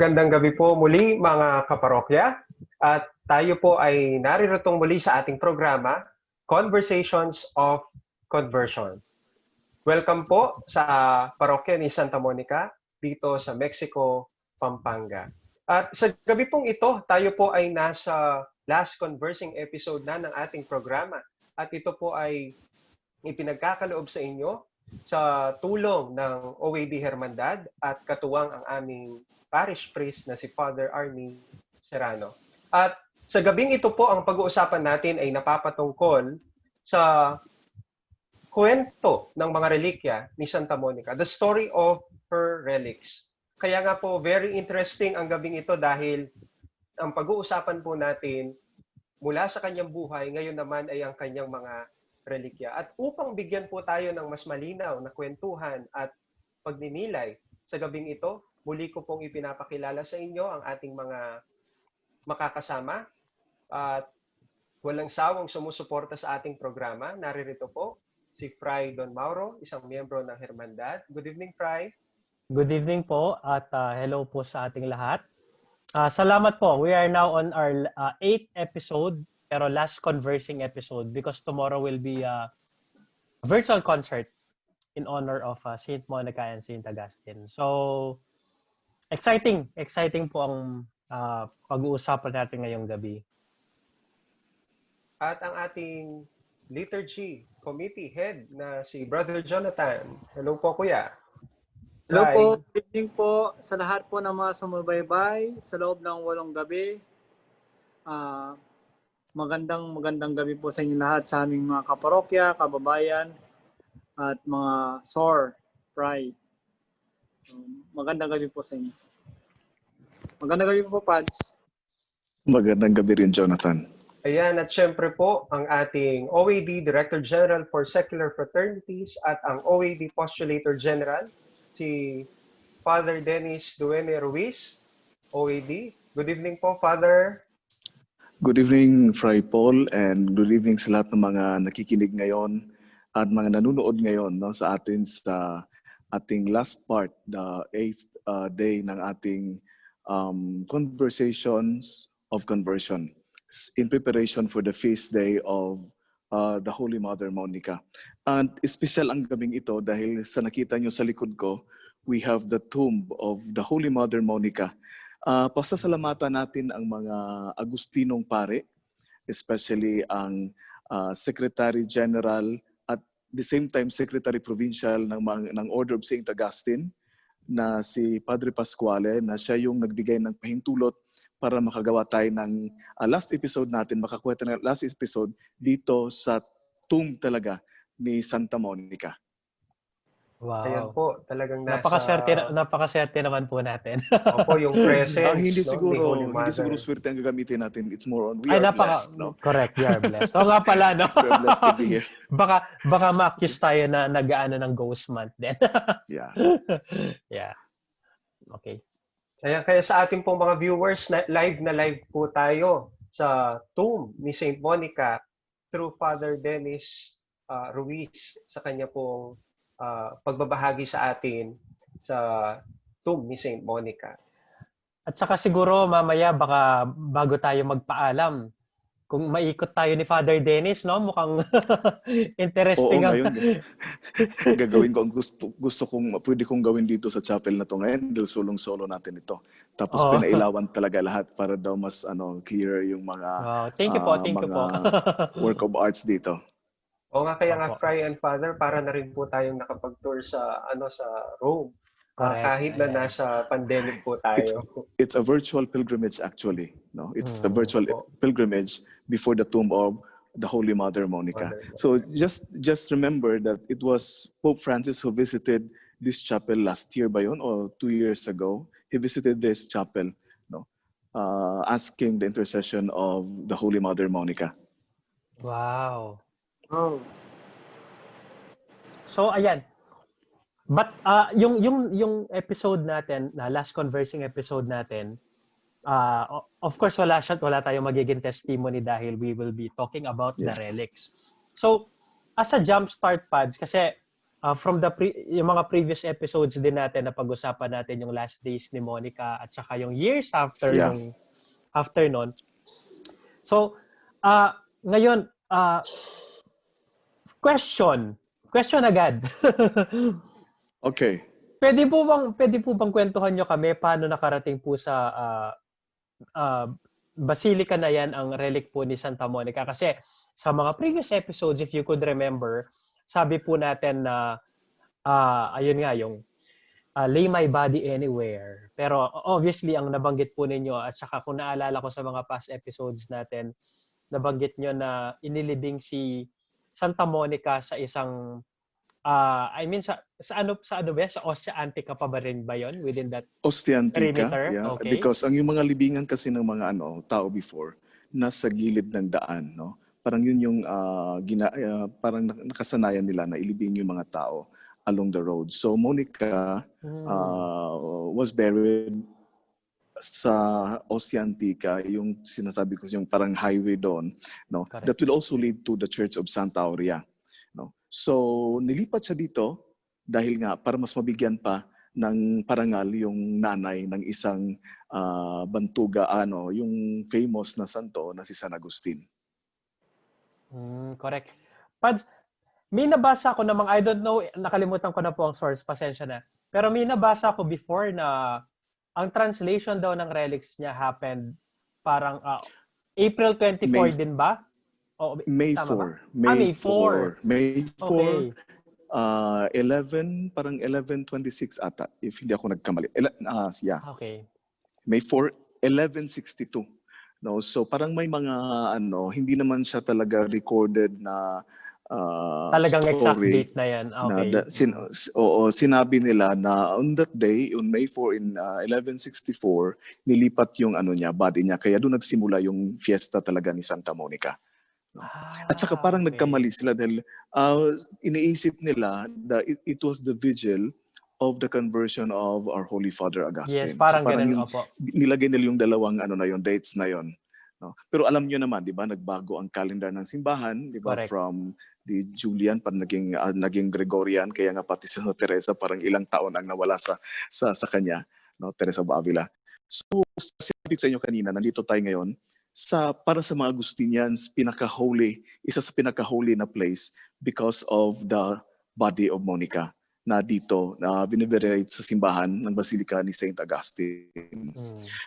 magandang gabi po muli mga kaparokya at tayo po ay narirotong muli sa ating programa, Conversations of Conversion. Welcome po sa parokya ni Santa Monica dito sa Mexico, Pampanga. At sa gabi pong ito, tayo po ay nasa last conversing episode na ng ating programa at ito po ay ipinagkakaloob sa inyo sa tulong ng OAD Hermandad at katuwang ang aming parish priest na si Father Arnie Serrano. At sa gabing ito po, ang pag-uusapan natin ay napapatungkol sa kwento ng mga relikya ni Santa Monica, the story of her relics. Kaya nga po, very interesting ang gabing ito dahil ang pag-uusapan po natin mula sa kanyang buhay, ngayon naman ay ang kanyang mga relikya. At upang bigyan po tayo ng mas malinaw na kwentuhan at pagninilay sa gabing ito, muli ko pong ipinapakilala sa inyo ang ating mga makakasama at walang sawang sumusuporta sa ating programa. Naririto po si Fray Don Mauro, isang miyembro ng Hermandad. Good evening, Fray. Good evening po at hello po sa ating lahat. Salamat po. We are now on our 8th episode, pero last conversing episode because tomorrow will be a virtual concert in honor of Saint Monica and Saint Augustine. So, exciting po ang pag-uusapan natin ngayong gabi. At ang ating liturgy committee head na si Brother Jonathan. Hello po, Kuya. Hello po, good evening po sa lahat po ng mga sumubaybay sa loob ng 8 gabi. Magandang gabi po sa inyo lahat sa aming mga kaparokya, kababayan, at mga SOR, Pride. Magandang gabi po sa inyo. Magandang gabi po, Pads. Magandang gabi rin, Jonathan. Ayan, at syempre po, ang ating OAD Director General for Secular Fraternities at ang OAD Postulator General, si Father Dennis Duene Ruiz, OAD. Good evening po, Father. Good evening, Fray Paul, and good evening sa lahat ng mga nakikinig ngayon at mga nanonood ngayon sa atin sa ating last part, the 8th day ng ating Conversations of Conversion in preparation for the feast day of the Holy Mother Monica. And special ang gabing ito dahil sa nakita nyo sa likod ko, we have the tomb of the Holy Mother Monica. Pasasalamatan natin ang mga Agustinong pare, especially ang Secretary General at the same time Secretary Provincial ng Order of St. Augustine na si Padre Pasquale, na siya yung nagbigay ng pahintulot para makagawa tayo ng last episode natin, makakwenta ng last episode dito sa tomb talaga ni Santa Monica. Wow. Ayan po, talagang nasa... Napakaswerte naman po natin. Opo, yung presence Hindi siguro swerte ang gagamitin natin. It's more on we are blessed. No? Correct, we are blessed. O nga pala, no? We are blessed to be here. Baka ma-accuse tayo na nag-aano ng ghost month din. Yeah. Yeah. Okay. Kaya sa ating pong mga viewers, live po tayo sa tomb ni Saint Monica through Father Dennis Ruiz sa kanya pong pagbabahagi sa atin sa tomb ni Saint Monica. At saka siguro mamaya baka bago tayo magpaalam, kung maikot tayo ni Father Dennis, no? Mukhang interesting. Oo, ngayon. Gagawin ko ang pwede kong gawin dito sa chapel na to ngayon dahil sulong-solo natin ito. Tapos pinailawan talaga lahat para daw mas clearer yung mga thank you po. work of arts dito. O nga, kaya nga Fray and Father, para na rin po tayong nakapag-tour sa sa Rome. Kahit na nasa pandemic po tayo. It's a virtual pilgrimage actually. No, it's a virtual pilgrimage before the tomb of the Holy Mother Monica. So just remember that it was Pope Francis who visited this chapel last year ba yun, or 2 years ago. He visited this chapel, no, asking the intercession of the Holy Mother Monica. Wow. Oh. So ayan. But yung episode natin, last conversing episode natin, of course wala tayong magiging testimony dahil we will be talking about the relics. So as a jump start, Pads, kasi from yung mga previous episodes din natin na pag-usapan natin yung last days ni Monica at saka yung years after Yeah. nung after nun. So, ngayon, question agad. Okay. Pwede po bang kwentuhan nyo kami paano nakarating po sa Basilica na yan ang relic po ni Santa Monica? Kasi sa mga previous episodes, if you could remember, sabi po natin na ayun nga yung lay my body anywhere. Pero obviously ang nabanggit po ninyo at saka kung naalala ko sa mga past episodes natin, nabanggit nyo na inilibing si Santa Monica sa isang I mean sa ano ba yan? Sa Ostia Antica pa ba rin ba yun within that Ostia Antica, perimeter? yeah. Okay. Because ang yung mga libingan kasi ng mga tao before, nasa gilid ng daan, no? Parang yun yung parang nakasanayan nila na ilibing yung mga tao along the road. So Monica was buried sa Ostia Antica, yung sinasabi ko yung parang highway doon, no? Correct. That will also lead to the Church of Santa Aurea, no? So nilipat siya dito dahil nga para mas mabigyan pa ng parangal yung nanay ng isang bantuga, yung famous na santo na si San Agustin. Correct. Pads, may nabasa ko namang, I don't know, nakalimutan ko na po ang source, pasensya na. Pero may nabasa ko before na ang translation daw ng relics niya happened parang April 24 din ba? O, May tama 4. ba? May 4. May 4. Okay. 11, parang 11:26 ata, if hindi ako nagkamali. Yeah. Okay. May 4, 11:62. No, so parang may mga hindi naman siya talaga recorded na talagang story exact date na yan. Okay. Sinabi nila na on that day, on May 4 in 1164, nilipat yung body niya. Kaya doon nagsimula yung fiesta talaga ni Santa Monica. No? At saka parang nagkamali sila dahil iniisip nila that it was the vigil of the conversion of our Holy Father Augustine. Yes, parang ganun, yung, opo. nilagay nila yung dalawang dates na yon. No? Pero alam nyo naman, di ba, nagbago ang calendar ng simbahan, di ba, from the Julian parang naging Gregorian, kaya nga pati sa Teresa parang ilang taon ang nawala sa kanya, no, Teresa of Avila. So, sabi ko sa inyo kanina, nandito tayo ngayon para sa mga Augustinians, isa sa pinaka-holy na place because of the body of Monica na dito na venerate sa simbahan ng Basilica ni Saint Augustine.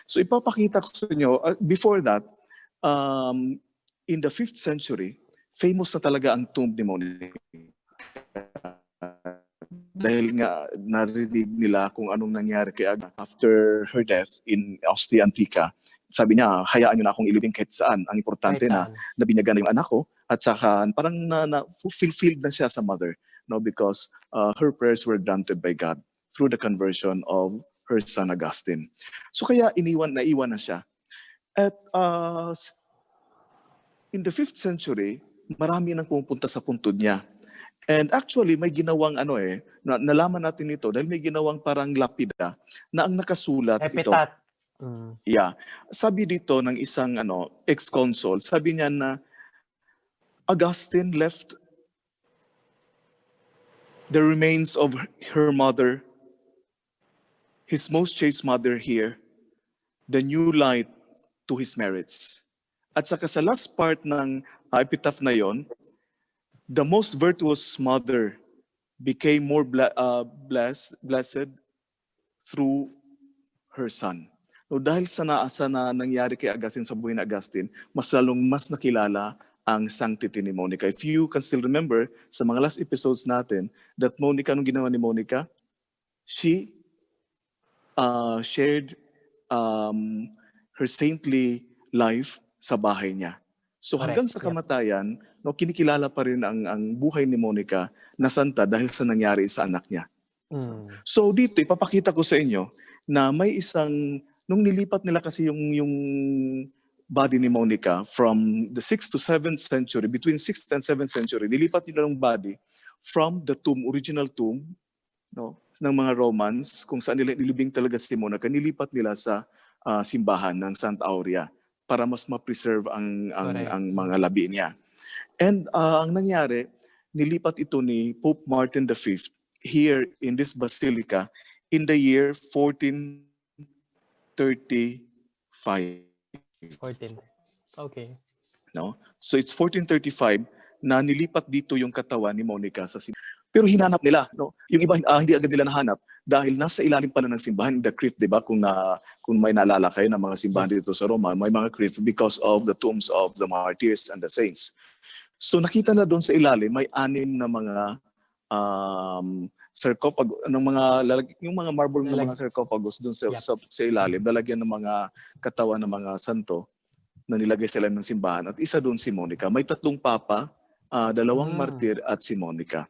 So ipapakita ko sa inyo, before that, in the 5th century, famous na talaga ang tomb ni Monica. Dahil nga narinig nila kung anong nangyari kay after her death in Ostia Antica. Sabi niya, hayaan niyo na akong ilibing kahit saan. Ang importante na binyagan na yung anak ko at saka parang fulfilled na siya sa mother, no, because her prayers were granted by God through the conversion of her son Augustine. So kaya naiwan na siya. At in the 5th century, marami nang pumunta sa puntod niya. And actually, may ginawang nalaman natin ito dahil may ginawang parang lapida na ang nakasulat Epitaph. ito. Yeah. Sabi dito ng isang ex-consul, sabi niya na Augustine left the remains of her mother, his most chaste mother here, the new light to his merits. At saka sa last part ng epitaph na yon, the most virtuous mother became more blessed through her son. So dahil sa nangyari kay Augustine sa buhay ni Augustine, mas nakilala ang sanctity ni Monica. If you can still remember, sa mga last episodes natin, that Monica, anong ginawa ni Monica? She shared her saintly life sa bahay niya. So hanggang sa kamatayan, kinikilala pa rin ang buhay ni Monica na santa dahil sa nangyari sa anak niya. So dito, ipapakita ko sa inyo na may isang nung nilipat nila kasi yung body ni Monica from the 6th to 7th century, between 6th and 7th century, nilipat nila yung body from the tomb, original tomb, no, ng mga Romans, kung saan nila nilibing talaga si Monica, nilipat nila sa simbahan ng Santa Aurea para mas ma-preserve ang mga labi niya. And ang nangyari, nilipat ito ni Pope Martin V here in this basilica in the year 1435. 14. Okay. No? So it's 1435 na nilipat dito yung katawan ni Monica sa simbahan. Pero hinanap nila, no? Yung iba hindi agad nila nahanap dahil nasa ilalim pala ng simbahan, the crypt, 'di ba? Kung may naalala kayo ng mga simbahan dito sa Roma, may mga crypts because of the tombs of the martyrs and the saints. So nakita na doon sa ilalim may 6 na mga sarcophagus, yung mga marble na mga sarcophagus doon sa ilalim, lalagyan ng mga katawan ng mga santo na nilagay sa ilalim ng simbahan. At isa doon si Monica. May 3 papa, 2 martir at si Monica.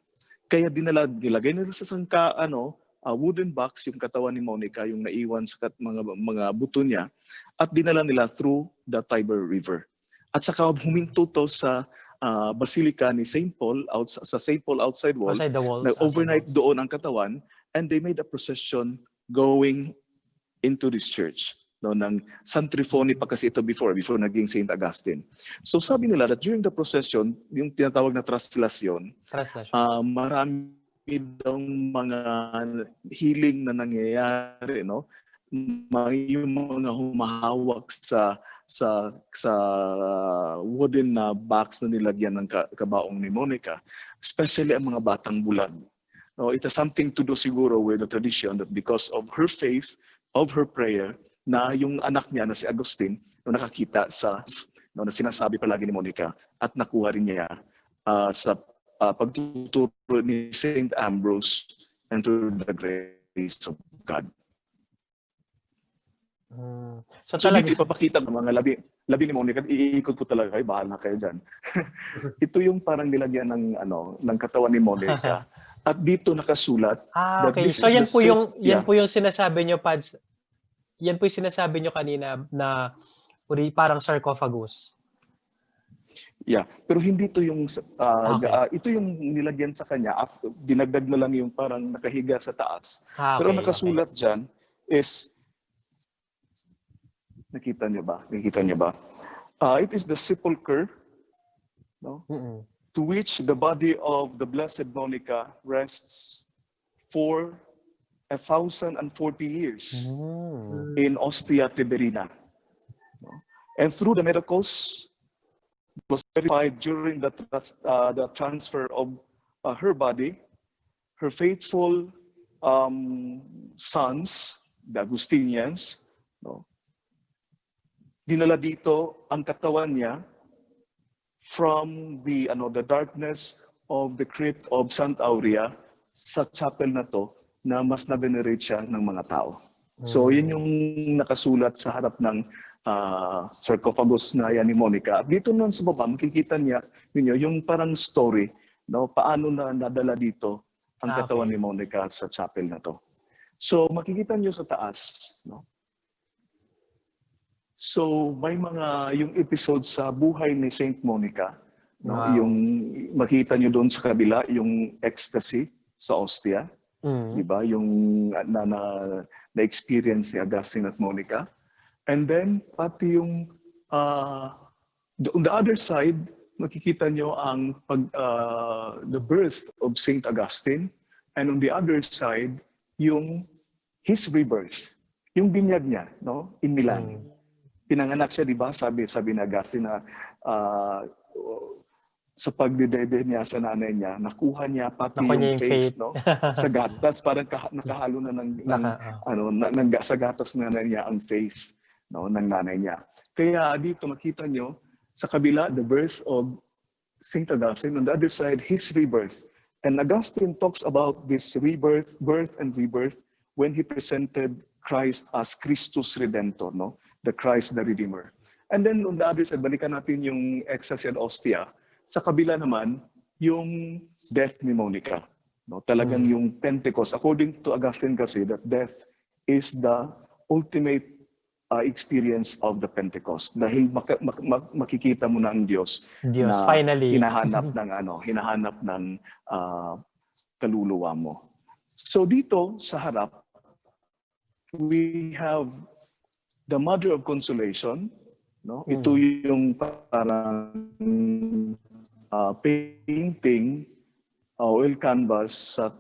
Kaya nilagay nila sa wooden box yung katawan ni Monica, yung naiwan sa mga buto niya, at dinala nila through the Tiber River. At saka huminto to sa Basilica ni St. Paul, sa St. Paul outside wall, overnight doon ang katawan, and they made a procession going into this church. No, ng Santrifoni pa kasi ito before naging St. Augustine. So sabi nila that during the procession, yung tinatawag na translasyon, marami daw mga healing na nangyayari, no? Yung mga humahawak sa wooden na box na nilagyan ng kabaong ni Monica, especially ang mga batang bulag. No, it has something to do siguro with the tradition that because of her faith, of her prayer, na yung anak niya na si Augustine, no, nakakita na sinasabi palagi ni Monica at nakuha rin niya sa pagtuturo ni St. Ambrose and through the grace of God. So hindi ipapakita ng mga labi ni Monica, iikot ko talaga, ay bahala kayo dyan. Ito yung parang nilagyan ng katawan ni Monica. At dito nakasulat. Okay. So yan po yung sinasabi niyo, Pads. Yan po yung sinasabi nyo kanina na parang sarcophagus. Yeah, pero hindi to yung ito yung nilagyan sa kanya. Dinagdag na lang yung parang nakahiga sa taas. Pero nakasulat dyan is, nakita niyo ba? It is the sepulcher, no? To which the body of the Blessed Monica rests for 1,040 years in Ostia Tiberina. And through the miracles, it was verified during the transfer of her body, her faithful sons, the Augustinians, no, dinala dito ang katawan niya from the darkness of the crypt of Santa Aurea sa chapel na to, na mas na-venerate siya ng mga tao. So yun yung nakasulat sa harap ng sarcophagus na yan ni Monica. Dito nun sa baba, makikita ninyo yung parang story, no, paano na nadala dito ang katawan ni Monica sa chapel na to. So makikita niyo sa taas, no. So may yung episode sa buhay ni Saint Monica, no, yung makita niyo doon sa kabila yung ecstasy sa Ostia. Diba? Yung na-experience ni Augustine at Monica. And then, pati yung on the other side, makikita nyo ang the birth of St. Augustine. And on the other side, his rebirth. Yung binyag niya, no? In Milan. Pinanganak siya, di ba? Sabi ni Augustine na sa pagdidede niya sa nanay niya, nakuha niya pati yung faith, no? Sa gatas, parang nakahalo na sa gatas ng nanay niya ang faith, no, ng nanay niya. Kaya dito makita nyo, sa kabila, the birth of St. Augustine, on the other side, his rebirth. And Augustine talks about this birth and rebirth when he presented Christ as Christus Redentor, no? The Christ the Redeemer. And then on the other side, balikan natin yung ecstasy and Ostia. Sa kabila naman, yung death ni Monica. No? Talagang yung Pentecost. According to Augustine kasi, that death is the ultimate experience of the Pentecost. Dahil makikita mo na ang Diyos na finally hinahanap ng kaluluwa mo. So dito sa harap, we have the Mother of Consolation. No? Ito yung parang painting oil canvas sa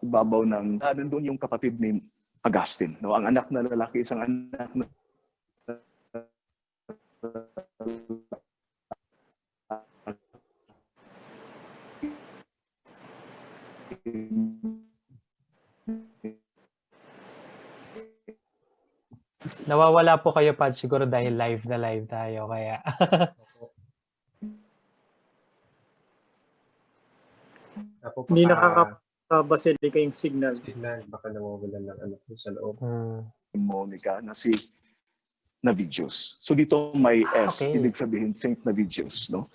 ibabaw ng nandun yung kapatid ni Augustine, no? Ang anak na lalaki, isang anak na Nawawala po kayo, Pad, siguro dahil live na live tayo. Kaya Hindi sa Basilica yung signal. Baka nawawalan ng ano sa loob. Monica na si Navigius. So dito may S, okay. ibig sabihin Saint Navigius, no?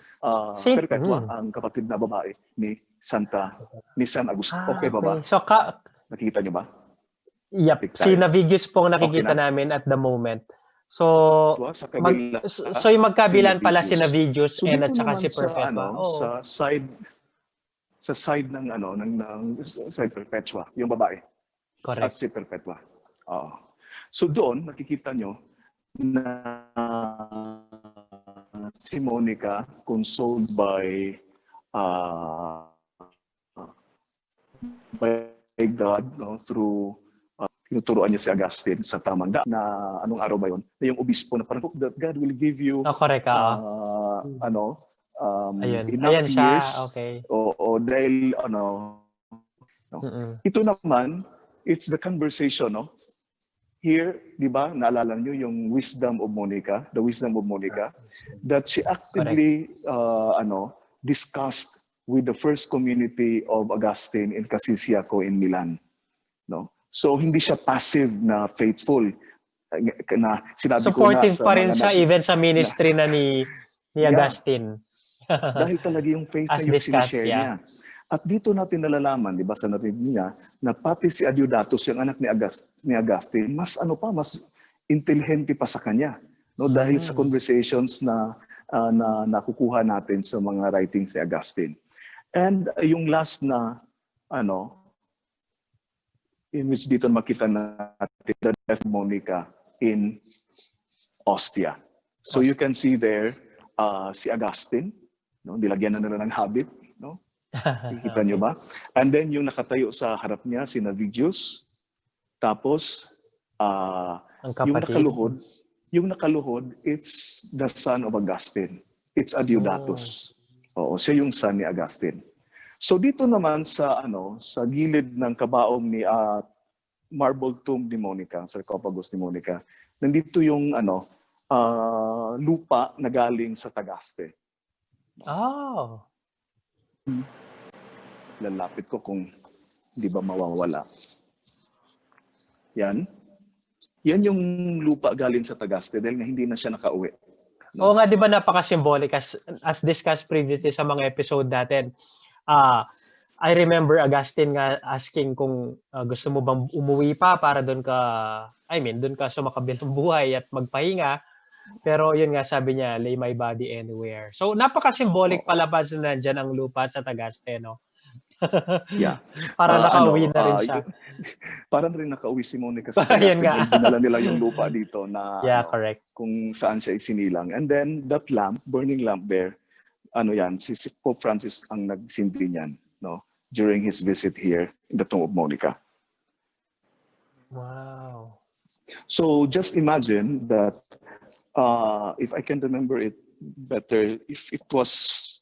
Saint, Perpetua, ang kapatid na babae ni San Agustin. Okay ba ba? So Nakikita niyo ba? Yep, si Navigius po ang nakikita namin at the moment. So yung magkabilan pala si Navigius so, and at saka si Perpetua. Sa side ng side Perpetua, yung babae. Correct. At si Perpetua. So doon nakikita nyo na si Monica consoled by God, no, through tinuturuan niya si Augustine sa tamang na anong araw ba yun? Na yung obispo na parang that God will give you correct, enough years. Okay. O dahil ito naman, it's the conversation, no? Here, di ba, naalala niyo yung wisdom of Monica, the wisdom of Monica, that she actively discussed with the first community of Augustine in Cascia in Milan, no? So hindi siya passive na faithful. Na sinabi supportive ko na pa rin siya even sa ministry na ni Augustine. Dahil talaga yung faith na yung sinishare niya. At dito natin nalalaman, di ba, sa narinig niya, na pati si Adiodatus, yung anak ni Augustine, mas intelihente pa sa kanya. No? Dahil sa conversations na nakukuha natin sa mga writings ni Augustine. And yung last na, in which dito makita natin the death of Monica in Ostia. So you can see there, si Augustine, no? Nilagyan na nila ng habit, no? Nakikita niyo ba? And then yung nakatayo sa harap niya, si Navigius. Tapos, yung nakaluhod, it's the son of Augustine. It's Adiodatus. Oo, siya yung son ni Augustine. So dito naman sa gilid ng kabaong ni marble tomb ni Monica, sarcophagus ni Monica, nandito yung lupa na galing sa Tagaste. Oh. Lalapit ko kung hindi ba mawawala. Yan yung lupa galing sa Tagaste dahil hindi na siya nakauwi. No? Oo nga, di ba napaka-symbolic as discussed previously sa mga episode natin. I remember Augustine nga asking kung gusto mo bang umuwi pa para doon ka sumakabilang buhay at magpahinga. Pero yun nga, sabi niya, lay my body anywhere. So napaka-symbolic pala pa na nandyan ang lupa sa Tagaste, no? Yeah. Para nakauwi na rin siya. Parang rin nakauwi si Monica sa Tagaste. Dinala nila yung lupa dito na correct. Kung saan siya isinilang. And then that lamp, burning lamp there, si Pope Francis ang nagsindi niyan, no? During his visit here in the tomb of Monica. Wow. So just imagine that if I can remember it better, if it was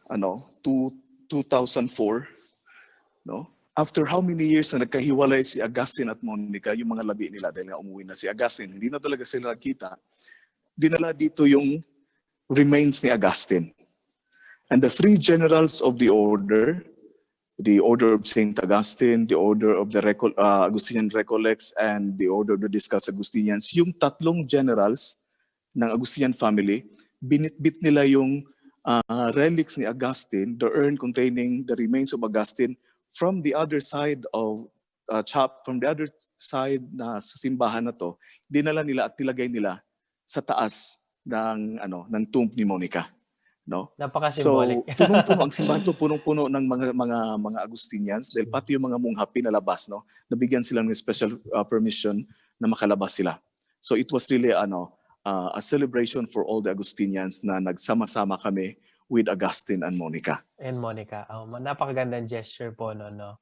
2004, no? After how many years na nagkahiwalay si Augustine at Monica, yung mga labi nila dahil nga umuwi na si Augustine, hindi na talaga sila nagkita, dinala dito yung remains ni Augustine. And the three generals of the order of Saint Augustine, the order of the Augustinian Recollects, and the order of the Discalced Augustinians, yung tatlong generals ng Augustinian family, binitbit nila yung relics ni Augustine, the urn containing the remains of Augustine, from the other side of from the other side na sa simbahan na to, dinala nila at tilagay nila sa taas ng tomb ni Monica. No? Napaka-symbolic. So, punong-puno ang simbahan to, punong-puno ng mga Augustinians dahil pati yung mga mungha pinalabas, no? Nabigyan sila ng special permission na makalabas sila. So it was really a celebration for all the Augustinians na nagsama-sama kami with Augustine and Monica. And Monica. Oh, napakagandang gesture po, no?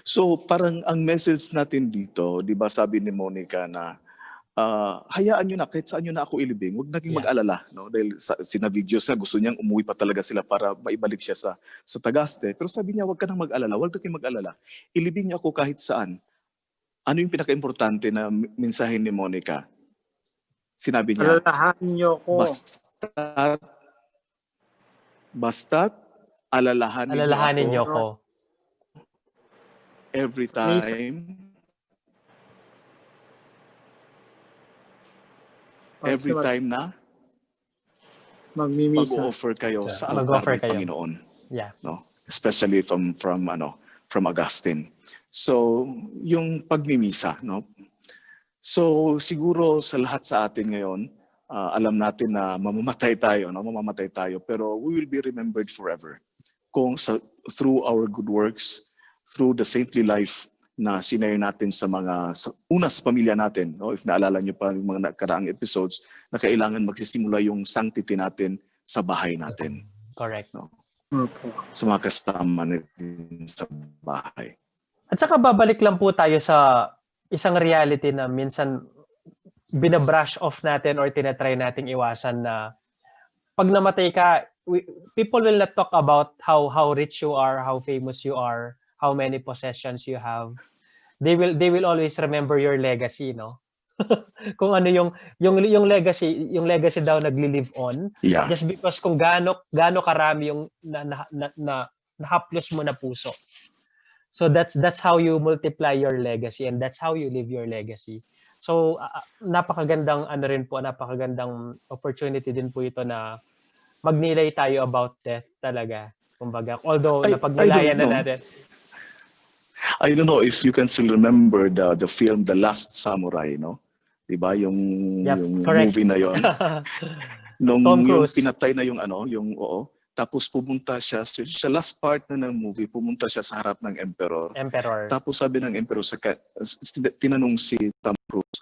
So parang ang message natin dito, di ba sabi ni Monica na hayaan nyo na, kahit saan nyo na ako ilibing, huwag naging mag-alala. No? Dahil sinavideos na gusto niyang umuwi pa talaga sila para maibalik siya sa Tagaste. Pero sabi niya, huwag ka nang mag-alala, huwag naging mag-alala. Ilibing niyo ako kahit saan. Ano yung pinaka-importante na mensahe ni Monica? Sinabi niya, Alalahanin niyo ako. Basta't alalahanin niyo ako. Every time na mag-offer kayo sa altar ng Panginoon. Yeah. No? Especially from Augustine. So, yung pagmimisa, no? So, siguro sa lahat sa atin ngayon, alam natin na mamamatay tayo, no? Mamamatay tayo, pero we will be remembered forever. Kung through our good works, through the saintly life na sinare natin sa pamilya natin. No? If naalala nyo pa yung mga nakaraang episodes, na kailangan magsisimula yung sanctity natin sa bahay natin. Correct. No? Sa mga kasama natin sa bahay. At saka babalik lang po tayo sa isang reality na minsan binabrush off natin or tinatry nating iwasan na pag namatay ka, people will not talk about how rich you are, how famous you are, how many possessions you have. They will always remember your legacy, no? Kung ano yung legacy daw nagli-live on. Yeah. Just because kung gaano karami yung nahaplos mo na puso. So that's how you multiply your legacy and that's how you live your legacy. So napakagandang napakagandang opportunity din po ito na magnilay tayo about death talaga. Kumbaga, although napagnilayan na natin. I don't know if you can still remember the film The Last Samurai, no? 'Di ba yung movie na 'yon? Nung yung pinatay na yung tapos pumunta siya sa last part na ng movie, pumunta siya sa harap ng emperor. Tapos sabi ng emperor tinanong si Tom Cruise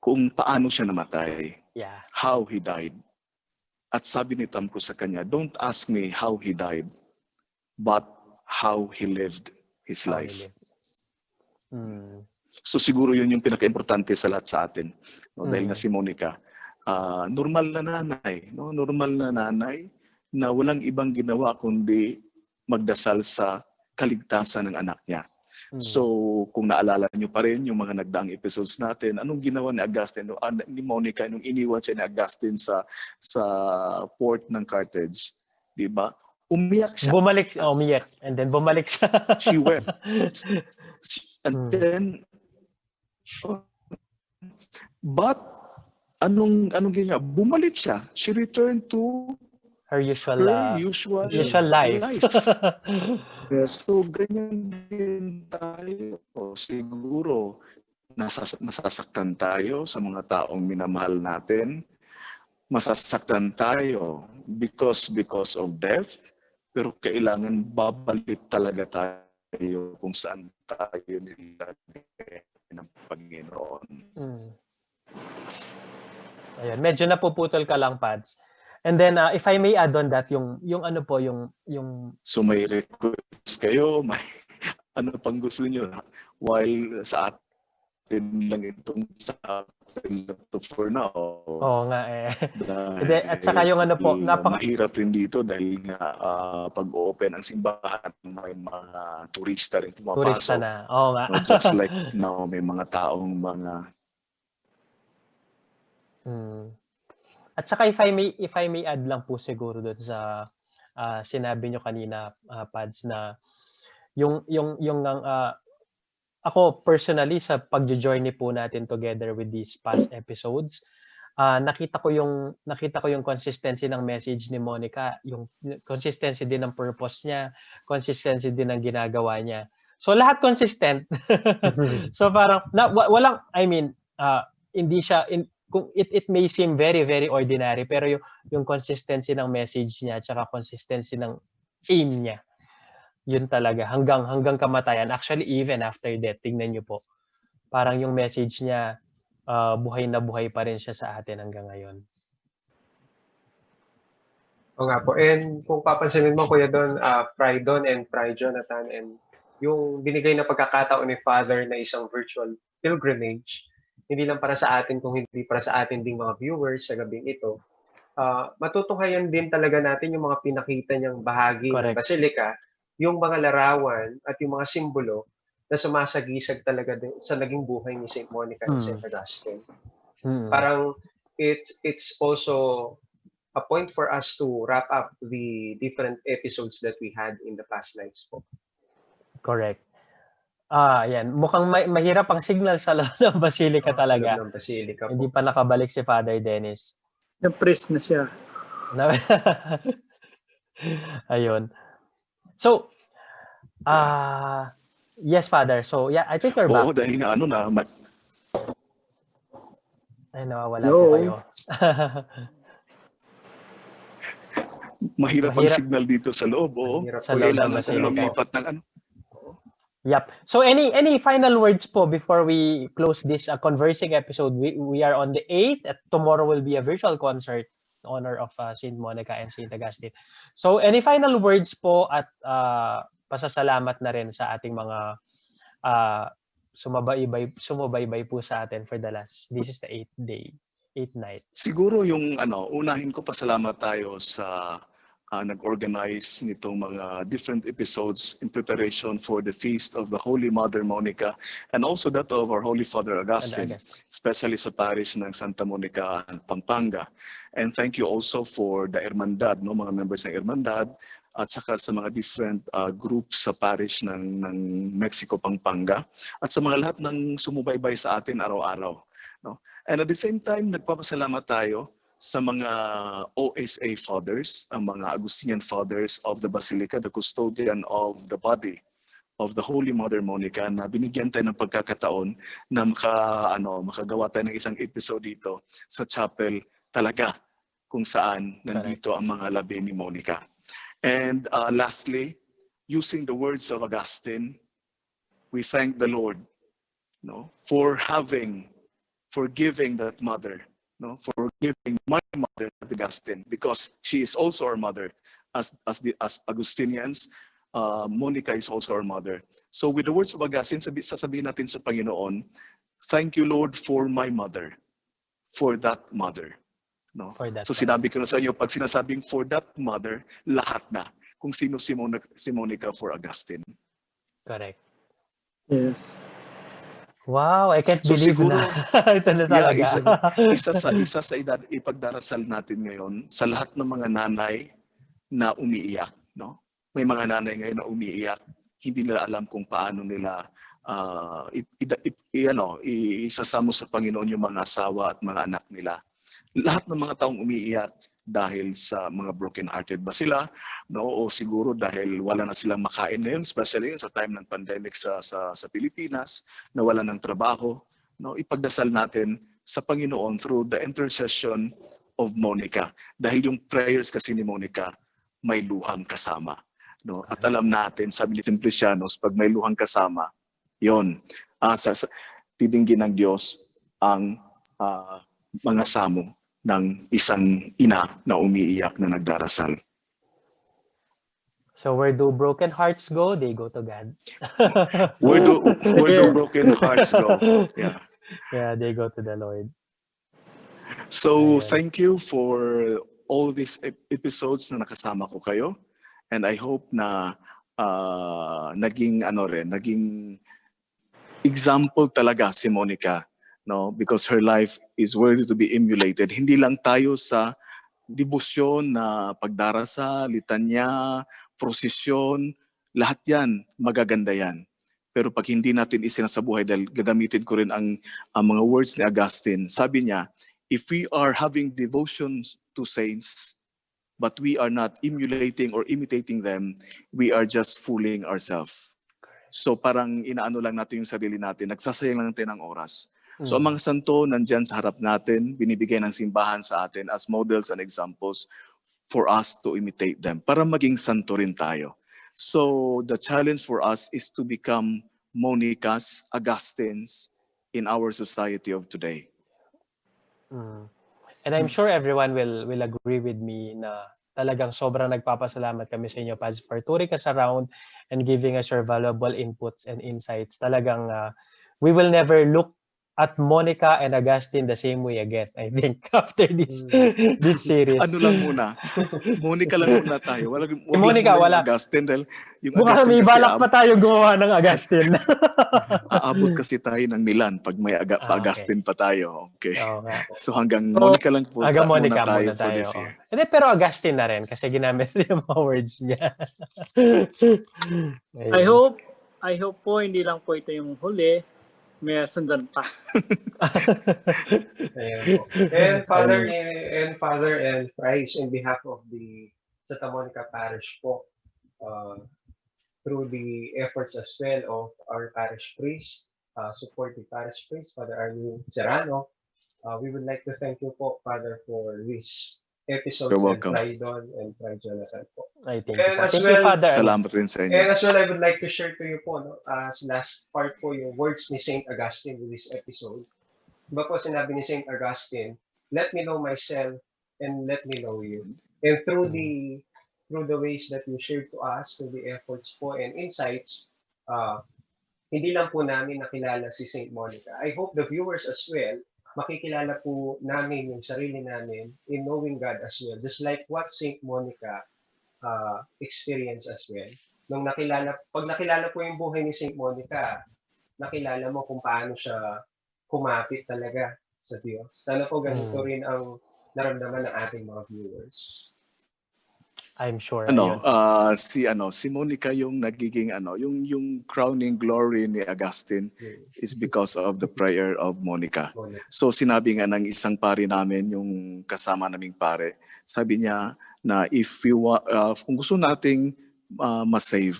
kung paano siya namatay. Yeah. How he died. At sabi ni Tom Cruise sa kanya, don't ask me how he died, but how he lived his life. So siguro yun yung pinaka-importante sa lahat sa atin. No? Dahil nga si Monica, normal na nanay. No? Normal na nanay na walang ibang ginawa kundi magdasal sa kaligtasan ng anak niya. So kung naalala nyo pa rin yung mga nagdaang episodes natin, anong ginawa ni Augustine, ni Monica, nung iniwan siya ni Augustine sa port ng Carthage, di ba? Umiyak siya. Umiyak. And then bumalik siya. She wept. And then, but, anong ginawa? Bumalik siya. She returned to her usual life. So, ganyan din tayo. Siguro, masasaktan tayo sa mga taong minamahal natin. Masasaktan tayo because of death. Pero kailangan babalik talaga tayo kung saan tayo nilagay ng Panginoon. Ayan, medyo napuputol ka lang, Pads. And then if I may add on that, yung So may request kayo, may ano pang gusto niyo, while sa atin lang itong sa for now. Oo nga eh. At saka yung mahirap rin dito dahil nga pag-open ang simbahan, may mga turista rin pumapasok. Turista na. Oo nga. Just like now, may mga taong At saka if I may add lang po siguro doon sa sinabi nyo kanina, Pads, na ako personally sa pagjo-journey po natin together with these past episodes, nakita ko yung consistency ng message ni Monica, yung consistency din ng purpose niya, consistency din ng ginagawa niya. So lahat consistent. So parang walang, hindi siya kung it may seem very very ordinary, pero yung consistency ng message niya at saka consistency ng aim niya, yun talaga hanggang kamatayan. Actually even after death, tingnan niyo po, parang yung message niya buhay na buhay pa rin siya sa atin hanggang ngayon. O nga po. And kung papansinin mo, Kuya Don, Fry Don and Fry Jonathan, and yung binigay na pagkakataon ni Father na isang virtual pilgrimage, hindi lang para sa atin, kung hindi para sa atin ding mga viewers sa gabing ito, matutunghayan din talaga natin yung mga pinakita niyang bahagi ng Correct. Basilica, yung mga larawan at yung mga simbolo na sumasagisag talaga sa naging buhay ni Saint Monica and Saint Augustine. Parang it's also a point for us to wrap up the different episodes that we had in the past nights po. Correct. Yan. Mukhang mahirap ang signal sa loob ng Basilica talaga. Sa loob ng Basilica po. Hindi pa nakabalik si Father Dennis. Na-press na siya. Ayun. So, yes, Father. So, yeah, I think we're back. Oo, dahil nga Ay, nawawala po kayo. mahirap ang signal dito sa loob. Sa loob ng Basilica. Lumipat ng ano. Yep. So any final words po before we close this conversing episode? We are on the 8th. At tomorrow will be a virtual concert in honor of Saint Monica and Saint Augustine. So any final words po at pasasalamat na rin sa ating mga sumabaybay po sa atin for the last, this is the 8th night. Siguro yung unahin ko, pasalamat tayo sa nag-organize nitong mga different episodes in preparation for the feast of the Holy Mother Monica and also that of our Holy Father Augustine, especially sa Parish ng Santa Monica, Pampanga. And thank you also for the Hermandad, mga members ng Hermandad, at saka sa mga different groups sa Parish ng Mexico, Pampanga, at sa mga lahat ng sumubaybay sa atin araw-araw. And at the same time, nagpapasalamat tayo sa mga OSA fathers, ang mga Augustinian fathers of the Basilica, the custodian of the body of the Holy Mother Monica, na binigyan tayo ng pagkakataon na makagawa tayo ng isang episode dito sa chapel talaga, kung saan nandito ang mga labi ni Monica. And lastly, using the words of Augustine, we thank the Lord for giving that mother, for giving my mother, Augustine, because she is also our mother. As Augustinians, Monica is also our mother. So with the words of Augustine, sasabihin natin sa Panginoon, thank you, Lord, for my mother, for that mother. So sinabi ko na sa inyo, pag sinasabing for that mother, lahat na. Kung sino si Monica for Augustine. Correct. Yes. Wow, I can't believe siguro, na. Ito na talaga. Isa sa ipagdarasal natin ngayon, sa lahat ng mga nanay na umiiyak. May mga nanay ngayon na umiiyak, hindi nila alam kung paano nila isasamo sa Panginoon yung mga asawa at mga anak nila. Lahat ng mga taong umiiyak dahil sa mga broken-hearted ba sila, o siguro dahil wala na silang makain ngayon, especially sa time ng pandemic sa Pilipinas, na wala ng trabaho. Ipagdasal natin sa Panginoon through the intercession of Monica. Dahil yung prayers kasi ni Monica, may luhang kasama. At alam natin, sabi ni Simplicianos, pag may luhang kasama, yon, tidinggin ng Diyos ang mga samo ng isang ina na umiiyak na nagdarasal. So where do broken hearts go? They go to God. Where do broken hearts go? Yeah. Yeah, they go to the Lord. So thank you for all these episodes na nakasama ko kayo, and I hope na naging example talaga si Monica. Because her life is worthy to be emulated. Hindi lang tayo sa debosyon na pagdarasal, litanya, prosesyon, lahat yan, magaganda yan. Pero pag hindi natin isinasabuhay, dahil gagamitin ko rin ang mga words ni Augustine, sabi niya, if we are having devotions to saints, but we are not emulating or imitating them, we are just fooling ourselves. So parang inaano lang natin yung sarili natin, nagsasayang lang natin ang oras. So ang mga santo nandyan sa harap natin, binibigay ng simbahan sa atin as models and examples for us to imitate them, para maging santo rin tayo. So the challenge for us is to become Monicas, Augustines in our society of today. And I'm sure everyone will agree with me na talagang sobrang nagpapasalamat kami sa inyo, Pads, for touring us around and giving us your valuable inputs and insights. Talagang we will never look at Monica and Augustine the same way again, I think, after this series. Ano lang muna, Monica lang muna tayo. Wala Monica, muna yung wala. Augustine dahil yung Baka Augustine may kasi balak pa tayo gumawa ng Augustine. aabot kasi tayo ng Milan pag may Augustine pa tayo. Okay. So hanggang Monica lang po Monica muna tayo muna for this year. Hindi, pero Augustine na rin kasi ginamit yung mga words niya. I hope po hindi lang po ito yung huli. May sundan pa. And Father and Price, in behalf of the Santa Monica Parish po, through the efforts as well of our parish priest, supporting parish priest, Father Arnie Serrano, we would like to thank you po, Father, for this episode. You're welcome. Tridon and Tri Jonathan po. Thank you, Father. Salamat rin sa inyo. And as well, I would like to share to you po, as last part po, yung words ni Saint Augustine in this episode. Diba po sinabi ni Saint Augustine, let me know myself and let me know you. And through the ways that you shared to us, through the efforts po and insights, hindi lang po namin nakilala si Saint Monica. I hope the viewers as well, makikilala po namin yung sarili namin in knowing God as well. Just like what Saint Monica experienced as well. Pag nakilala po yung buhay ni Saint Monica, nakilala mo kung paano siya kumapit talaga sa Diyos. Sana po ganito rin ang naramdaman ng ating mga viewers. I'm sure. Si Monica yung nagiging yung crowning glory ni Augustine is because of the prayer of Monica. So sinabi nga ng isang pare namin, yung kasama naming pare, sabi niya na kung gusto nating ma-save,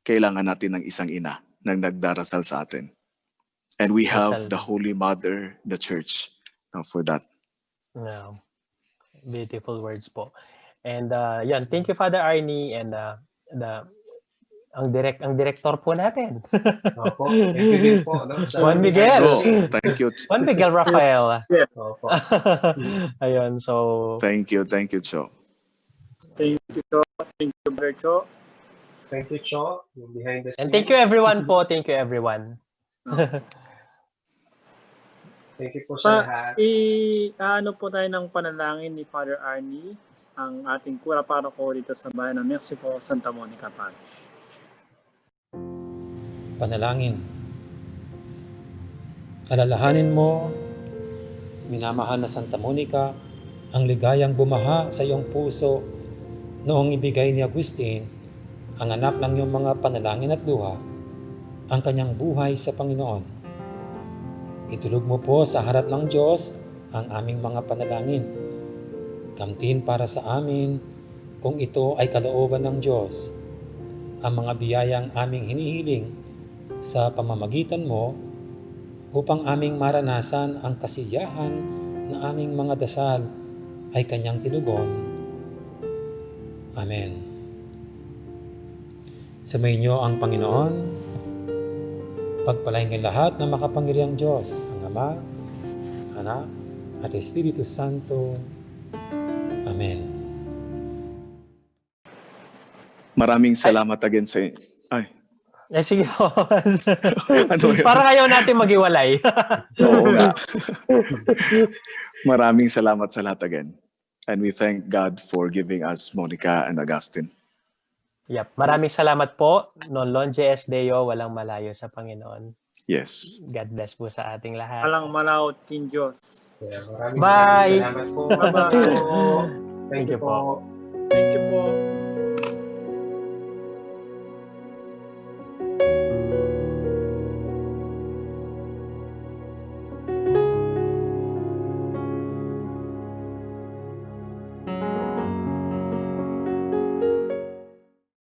kailangan natin ng isang ina na nagdarasal sa atin. And we have the Holy Mother, the Church, for that. Yeah. Beautiful words po. And yan, thank you, Father Arnie, and ang director po natin. Opo, thank you din po. Juan Miguel. Thank you. Juan Miguel Rafael. Opo. Ayun, so... Thank you, Cho. Thank you, Cho. Thank you, Brother Cho. Thank you, Cho. Behind the scenes. And thank you, everyone po. Thank you, everyone. Thank you po sa lahat. Ano po tayo ng panalangin ni Father Arnie, ang ating kura paroko dito sa bayan ng Mexico, Santa Monica Parish. Panalangin. Alalahanin mo, minamahal na Santa Monica, ang ligayang bumaha sa iyong puso noong ibigay ni Augustine, ang anak ng iyong mga panalangin at luha, ang kanyang buhay sa Panginoon. Itulog mo po sa harap ng Diyos ang aming mga panalangin. Kamtin para sa amin kung ito ay kalooban ng Diyos. Ang mga biyayang aming hinihiling sa pamamagitan mo upang aming maranasan ang kasiyahan na aming mga dasal ay kanyang tinugon. Amen. Samayin niyo ang Panginoon. Pagpalain kayo lahat ng makapangyarihang Diyos, ang Ama, Anak, at Espiritu Santo. Amen. Maraming salamat again sa inyo. Sige po. Ano yun? Parang ayaw natin maghiwalay. Oo nga. Maraming salamat sa lahat again. And we thank God for giving us Monica and Augustine. Yep. Maraming salamat po. Non longe es Deo, walang malayo sa Panginoon. Yes. God bless po sa ating lahat. Walang malaot king Diyos. Maraming salamat po. Bye-bye. Thank you po. Thank you po.